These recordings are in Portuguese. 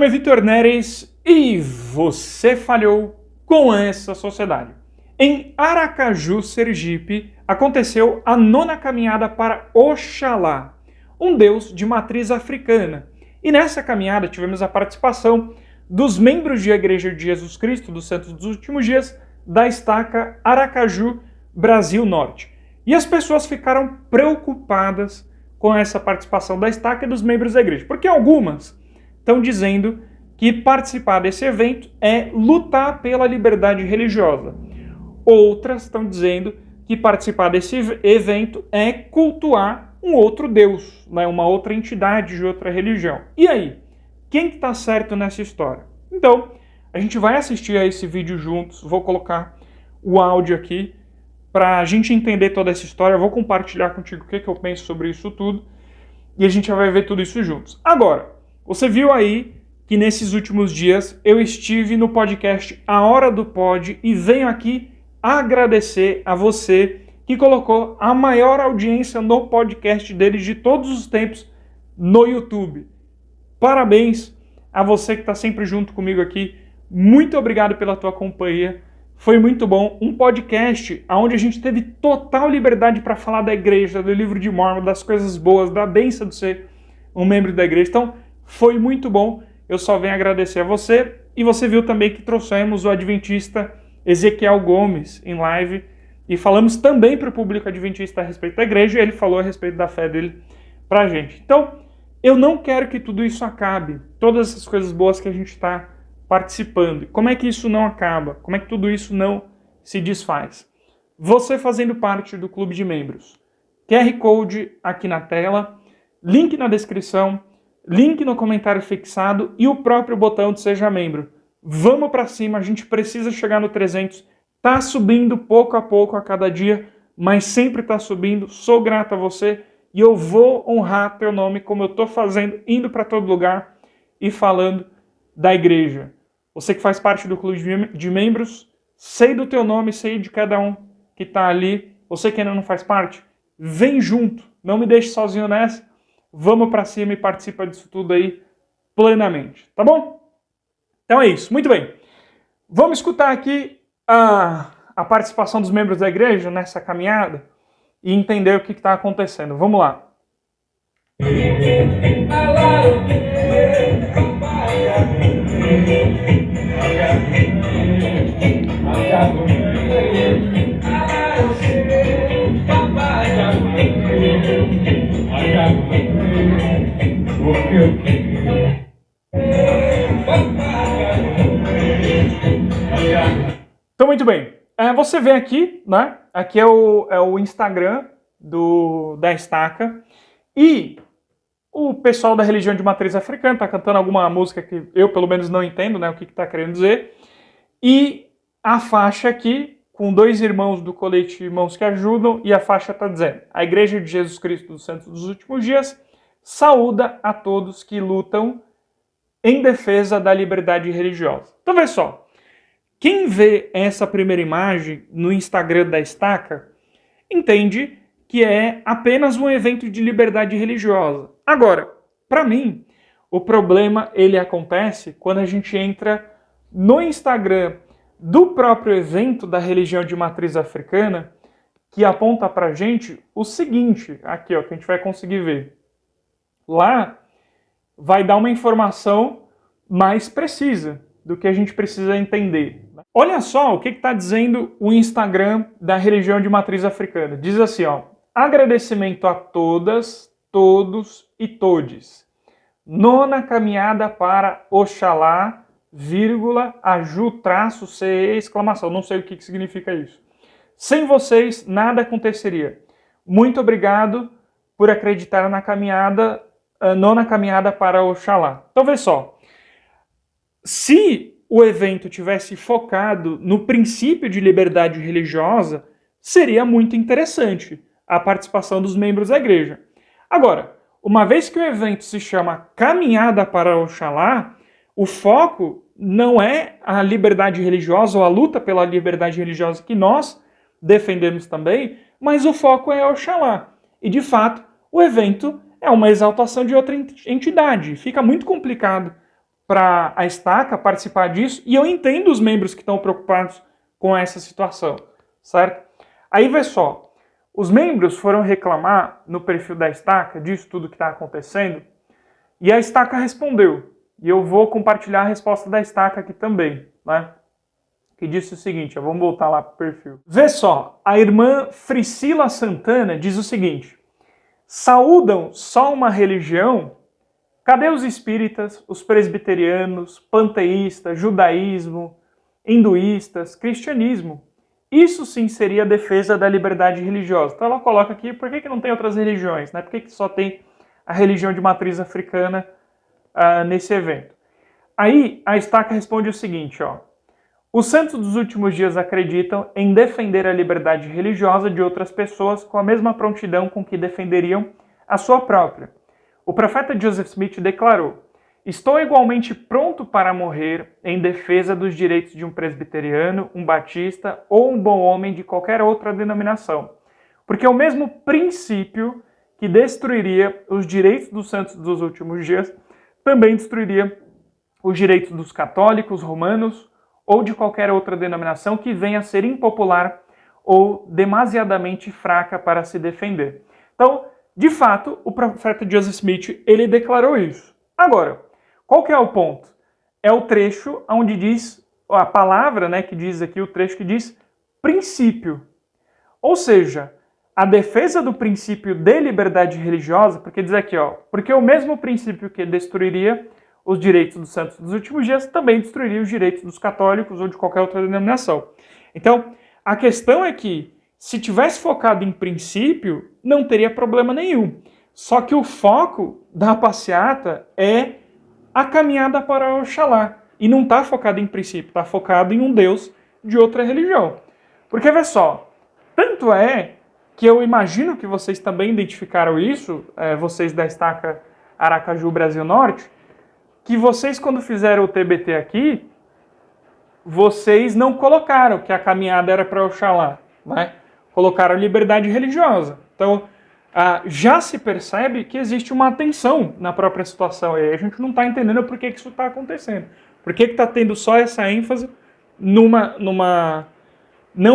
nome é Vitor Neres e você falhou com essa sociedade. Em Aracaju, Sergipe, aconteceu a 9ª caminhada para Oxalá, um deus de matriz africana. E nessa caminhada tivemos a participação dos membros da Igreja de Jesus Cristo dos Santos dos Últimos Dias da estaca Aracaju, Brasil Norte. E as pessoas ficaram preocupadas com essa participação da estaca e dos membros da igreja, porque algumas estão dizendo que participar desse evento é lutar pela liberdade religiosa. Outras estão dizendo que participar desse evento é cultuar um outro Deus, né? Uma outra entidade de outra religião. E aí? Quem está certo nessa história? Então, a gente vai assistir a esse vídeo juntos, vou colocar o áudio aqui para a gente entender toda essa história. Eu vou compartilhar contigo o que eu penso sobre isso tudo e a gente vai ver tudo isso juntos. Agora, você viu aí que nesses últimos dias eu estive no podcast A Hora do Pod e venho aqui agradecer a você que colocou a maior audiência no podcast deles de todos os tempos no YouTube. Parabéns a você que está sempre junto comigo aqui. Muito obrigado pela tua companhia. Foi muito bom. Um podcast onde a gente teve total liberdade para falar da igreja, do livro de Mórmon, das coisas boas, da bênção de ser um membro da igreja. Então, foi muito bom. Eu só venho agradecer a você. E você viu também que trouxemos o adventista Ezequiel Gomes em live. E falamos também para o público adventista a respeito da igreja. E ele falou a respeito da fé dele para a gente. Então, eu não quero que tudo isso acabe. Todas essas coisas boas que a gente está participando. Como é que isso não acaba? Como é que tudo isso não se desfaz? Você fazendo parte do clube de membros. QR Code aqui na tela, link na descrição, link no comentário fixado e o próprio botão de Seja Membro. Vamos para cima, a gente precisa chegar no 300. Tá subindo pouco a pouco a cada dia, mas sempre tá subindo. Sou grato a você e eu vou honrar teu nome como eu tô fazendo, indo para todo lugar e falando da igreja. Você que faz parte do clube de membros, sei do teu nome, sei de cada um que está ali. Você que ainda não faz parte, vem junto. Não me deixe sozinho nessa. Vamos para cima e participa disso tudo aí plenamente. Tá bom? Então é isso. Muito bem. Vamos escutar aqui a participação dos membros da igreja nessa caminhada e entender o que está acontecendo. Vamos lá. Então, muito bem. Você vê aqui, né? Aqui é o Instagram da estaca. E o pessoal da religião de matriz africana está cantando alguma música que eu, pelo menos, não entendo, né? O que está querendo dizer. E a faixa aqui, com 2 irmãos do colete Irmãos que Ajudam, e a faixa está dizendo: a Igreja de Jesus Cristo dos Santos dos Últimos Dias saúda a todos que lutam em defesa da liberdade religiosa. Então, vê só. Quem vê essa primeira imagem no Instagram da estaca entende que é apenas um evento de liberdade religiosa. Agora, para mim, o problema ele acontece quando a gente entra no Instagram do próprio evento da religião de matriz africana, que aponta para a gente o seguinte, aqui ó, que a gente vai conseguir ver. Lá vai dar uma informação mais precisa do que a gente precisa entender. Olha só o que está dizendo o Instagram da religião de matriz africana. Diz assim, ó: agradecimento a todas, todos e todes. 9ª caminhada para Oxalá, Aju-CE, exclamação. Não sei o que significa isso. Sem vocês, nada aconteceria. Muito obrigado por acreditar na caminhada, 9ª caminhada para Oxalá. Então, vê só. Se o evento tivesse focado no princípio de liberdade religiosa, seria muito interessante a participação dos membros da igreja. Agora, uma vez que o evento se chama Caminhada para Oxalá, o foco não é a liberdade religiosa ou a luta pela liberdade religiosa que nós defendemos também, mas o foco é Oxalá. E, de fato, o evento é uma exaltação de outra entidade. Fica muito complicado para a estaca participar disso, e eu entendo os membros que estão preocupados com essa situação, certo? Aí vê só, os membros foram reclamar no perfil da estaca disso tudo que está acontecendo, e a estaca respondeu, e eu vou compartilhar a resposta da estaca aqui também, né? Que disse o seguinte, vamos voltar lá para o perfil. Vê só, a irmã Priscila Santana diz o seguinte, saúdam só uma religião? Cadê os espíritas, os presbiterianos, panteístas, judaísmo, hinduístas, cristianismo? Isso sim seria a defesa da liberdade religiosa. Então ela coloca aqui, por que não tem outras religiões? Né? Por que só tem a religião de matriz africana nesse evento? Aí a estaca responde o seguinte, ó. Os santos dos últimos dias acreditam em defender a liberdade religiosa de outras pessoas com a mesma prontidão com que defenderiam a sua própria. O profeta Joseph Smith declarou, estou igualmente pronto para morrer em defesa dos direitos de um presbiteriano, um batista ou um bom homem de qualquer outra denominação. Porque o mesmo princípio que destruiria os direitos dos santos dos últimos dias também destruiria os direitos dos católicos, romanos ou de qualquer outra denominação que venha a ser impopular ou demasiadamente fraca para se defender. Então, de fato, o profeta Joseph Smith, ele declarou isso. Agora, qual que é o ponto? É o trecho onde diz, a palavra, né, que diz aqui, o trecho que diz princípio. Ou seja, a defesa do princípio de liberdade religiosa, porque diz aqui, ó, porque o mesmo princípio que destruiria os direitos dos santos dos últimos dias também destruiria os direitos dos católicos ou de qualquer outra denominação. Então, a questão é que, se tivesse focado em princípio, não teria problema nenhum. Só que o foco da passeata é a caminhada para Oxalá. E não está focado em princípio, está focado em um Deus de outra religião. Porque, vê só, tanto é que eu imagino que vocês também identificaram isso, vocês da estaca Aracaju Brasil Norte, que vocês, quando fizeram o TBT aqui, vocês não colocaram que a caminhada era para Oxalá, né? Colocaram liberdade religiosa. Então, já se percebe que existe uma tensão na própria situação. E a gente não está entendendo por que isso está acontecendo. Por que está tendo só essa ênfase não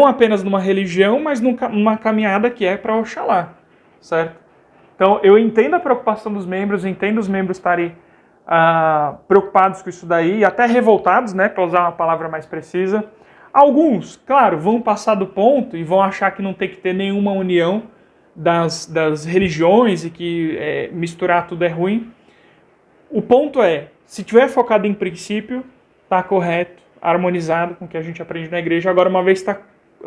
apenas numa religião, mas numa caminhada que é para Oxalá, certo? Então, eu entendo a preocupação dos membros, entendo os membros estarem preocupados com isso daí, até revoltados, né, para usar uma palavra mais precisa. Alguns, claro, vão passar do ponto e vão achar que não tem que ter nenhuma união das religiões e que misturar tudo é ruim. O ponto é, se tiver focado em princípio, está correto, harmonizado com o que a gente aprende na igreja. Agora, uma vez está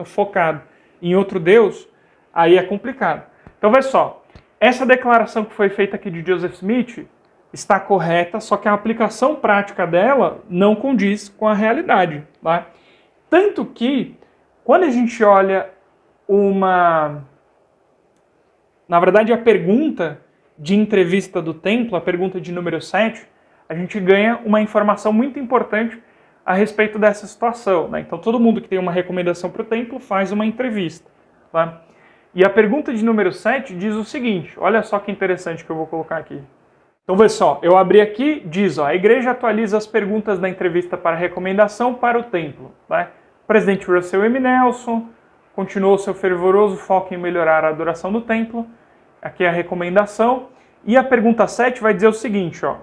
focado em outro Deus, aí é complicado. Então, vê só, essa declaração que foi feita aqui de Joseph Smith está correta, só que a aplicação prática dela não condiz com a realidade, tá? Tanto que, quando a gente olha na verdade, a pergunta de entrevista do templo, a pergunta de número 7, a gente ganha uma informação muito importante a respeito dessa situação, né? Então, todo mundo que tem uma recomendação para o templo faz uma entrevista, tá? E a pergunta de número 7 diz o seguinte, olha só que interessante que eu vou colocar aqui. Então, vê só, eu abri aqui, diz, ó, a igreja atualiza as perguntas da entrevista para recomendação para o templo. Tá? O presidente Russell M. Nelson continuou seu fervoroso foco em melhorar a adoração do templo. Aqui é a recomendação. E a pergunta 7 vai dizer o seguinte, ó.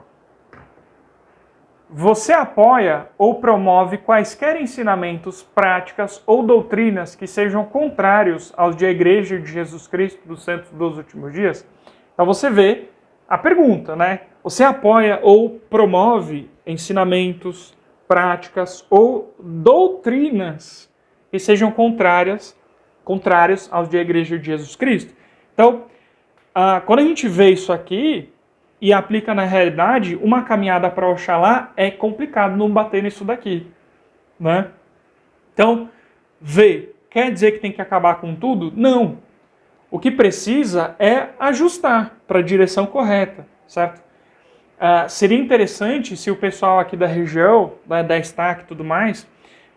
Você apoia ou promove quaisquer ensinamentos, práticas ou doutrinas que sejam contrários aos de a Igreja de Jesus Cristo dos Santos dos Últimos Dias? Então você vê a pergunta, né? Você apoia ou promove ensinamentos, práticas ou doutrinas que sejam contrários aos de a Igreja de Jesus Cristo? Então, quando a gente vê isso aqui e aplica na realidade, uma caminhada para Oxalá é complicado não bater nisso daqui, né? Então, quer dizer que tem que acabar com tudo? Não. O que precisa é ajustar para a direção correta, certo? Seria interessante se o pessoal aqui da região, da estaca e tudo mais,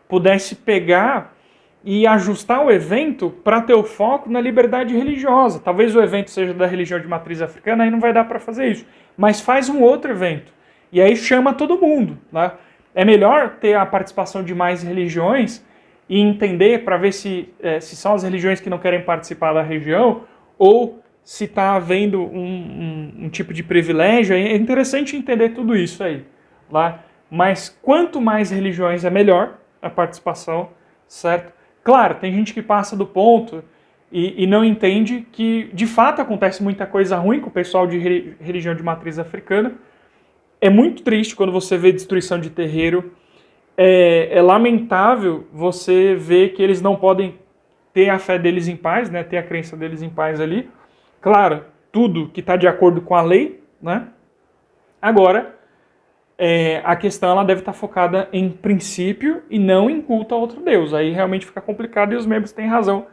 pudesse pegar e ajustar o evento para ter o foco na liberdade religiosa. Talvez o evento seja da religião de matriz africana, aí não vai dar para fazer isso. Mas faz um outro evento. E aí chama todo mundo, né? É melhor ter a participação de mais religiões e entender para ver se são as religiões que não querem participar da região ou se está havendo um tipo de privilégio. É interessante entender tudo isso aí, tá? Mas quanto mais religiões é melhor a participação, certo? Claro, tem gente que passa do ponto e não entende que de fato acontece muita coisa ruim com o pessoal de religião de matriz africana. É muito triste quando você vê destruição de terreiro. É lamentável você ver que eles não podem ter a fé deles em paz, né? Ter a crença deles em paz ali. Claro, tudo que está de acordo com a lei, né? Agora, a questão ela deve estar focada em princípio e não em culto a outro Deus. Aí realmente fica complicado e os membros têm razão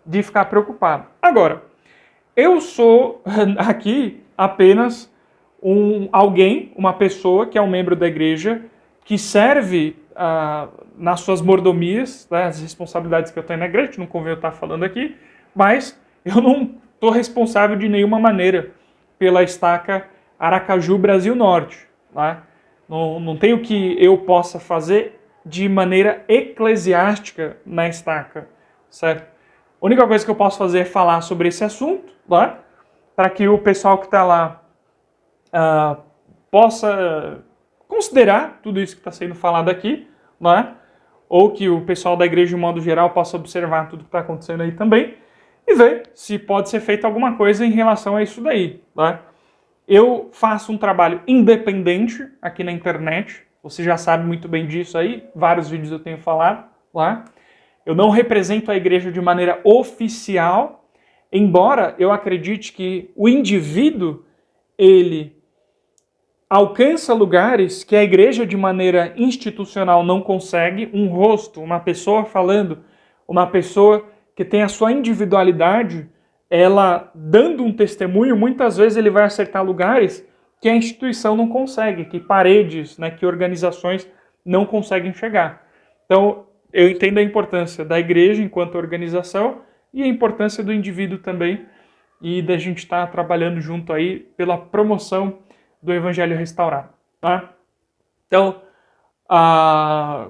de ficar preocupados. Agora, eu sou aqui apenas uma pessoa que é um membro da igreja que serve nas suas mordomias, né, as responsabilidades que eu tenho na igreja, que não convém eu estar falando aqui, mas eu não estou responsável de nenhuma maneira pela estaca Aracaju Brasil Norte. Né? Não tem o que eu possa fazer de maneira eclesiástica na estaca, certo? A única coisa que eu posso fazer é falar sobre esse assunto, né? Para que o pessoal que está lá possa considerar tudo isso que está sendo falado aqui, né? Ou que o pessoal da igreja, de modo geral, possa observar tudo que está acontecendo aí também e ver se pode ser feita alguma coisa em relação a isso daí. Né? Eu faço um trabalho independente aqui na internet, você já sabe muito bem disso aí, vários vídeos eu tenho falado lá. Eu não represento a igreja de maneira oficial, embora eu acredite que o indivíduo, ele alcança lugares que a igreja de maneira institucional não consegue, um rosto, uma pessoa falando, uma pessoa que tem a sua individualidade, ela dando um testemunho, muitas vezes ele vai acertar lugares que a instituição não consegue, que paredes, né, que organizações não conseguem chegar. Então, eu entendo a importância da igreja enquanto organização e a importância do indivíduo também e da gente estar trabalhando junto aí pela promoção do Evangelho restaurado. Tá? Então,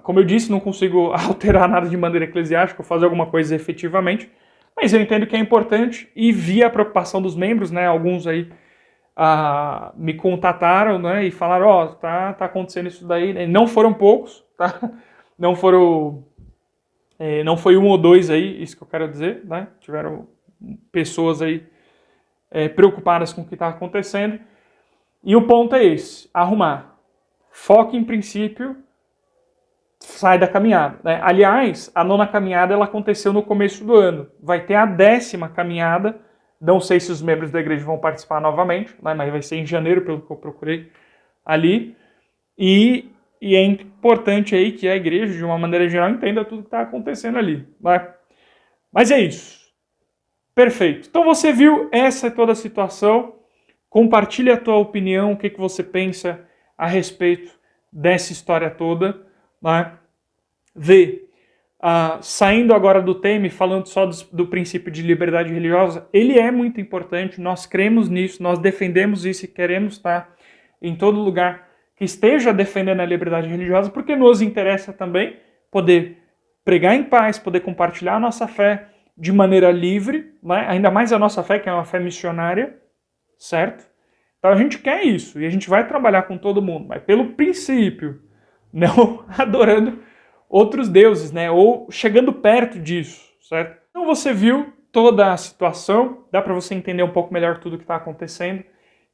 como eu disse, não consigo alterar nada de maneira eclesiástica ou fazer alguma coisa efetivamente, mas eu entendo que é importante e vi a preocupação dos membros, né? Alguns aí me contataram, né? E falaram, tá acontecendo isso daí. Não foram poucos, tá? Não foi um ou dois aí, isso que eu quero dizer, né? Tiveram pessoas aí preocupadas com o que está acontecendo. E o ponto é esse, arrumar. Foque em princípio, sai da caminhada. Né? Aliás, a 9ª caminhada ela aconteceu no começo do ano. Vai ter a 10ª caminhada, não sei se os membros da igreja vão participar novamente, né? Mas vai ser em janeiro, pelo que eu procurei ali. E é importante aí que a igreja, de uma maneira geral, entenda tudo que está acontecendo ali. Né? Mas é isso. Perfeito. Então você viu, essa é toda a situação. Compartilhe a tua opinião, o que você pensa a respeito dessa história toda. Né? Vê, saindo agora do tema e falando só do princípio de liberdade religiosa, ele é muito importante, nós cremos nisso, nós defendemos isso e queremos estar em todo lugar que esteja defendendo a liberdade religiosa, porque nos interessa também poder pregar em paz, poder compartilhar a nossa fé de maneira livre, né? Ainda mais a nossa fé, que é uma fé missionária, certo? Então a gente quer isso, e a gente vai trabalhar com todo mundo, mas pelo princípio, não adorando outros deuses, né? Ou chegando perto disso, certo? Então você viu toda a situação, dá para você entender um pouco melhor tudo que está acontecendo,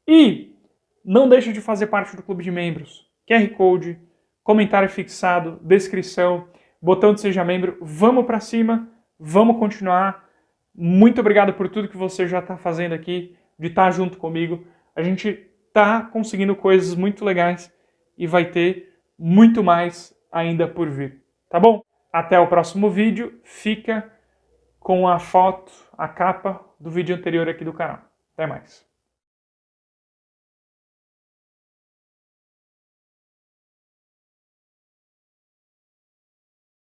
e não deixe de fazer parte do clube de membros. QR Code, comentário fixado, descrição, botão de seja membro, vamos para cima, vamos continuar. Muito obrigado por tudo que você já está fazendo aqui, de estar junto comigo. A gente está conseguindo coisas muito legais e vai ter muito mais ainda por vir. Tá bom? Até o próximo vídeo. Fica com a foto, a capa do vídeo anterior aqui do canal. Até mais.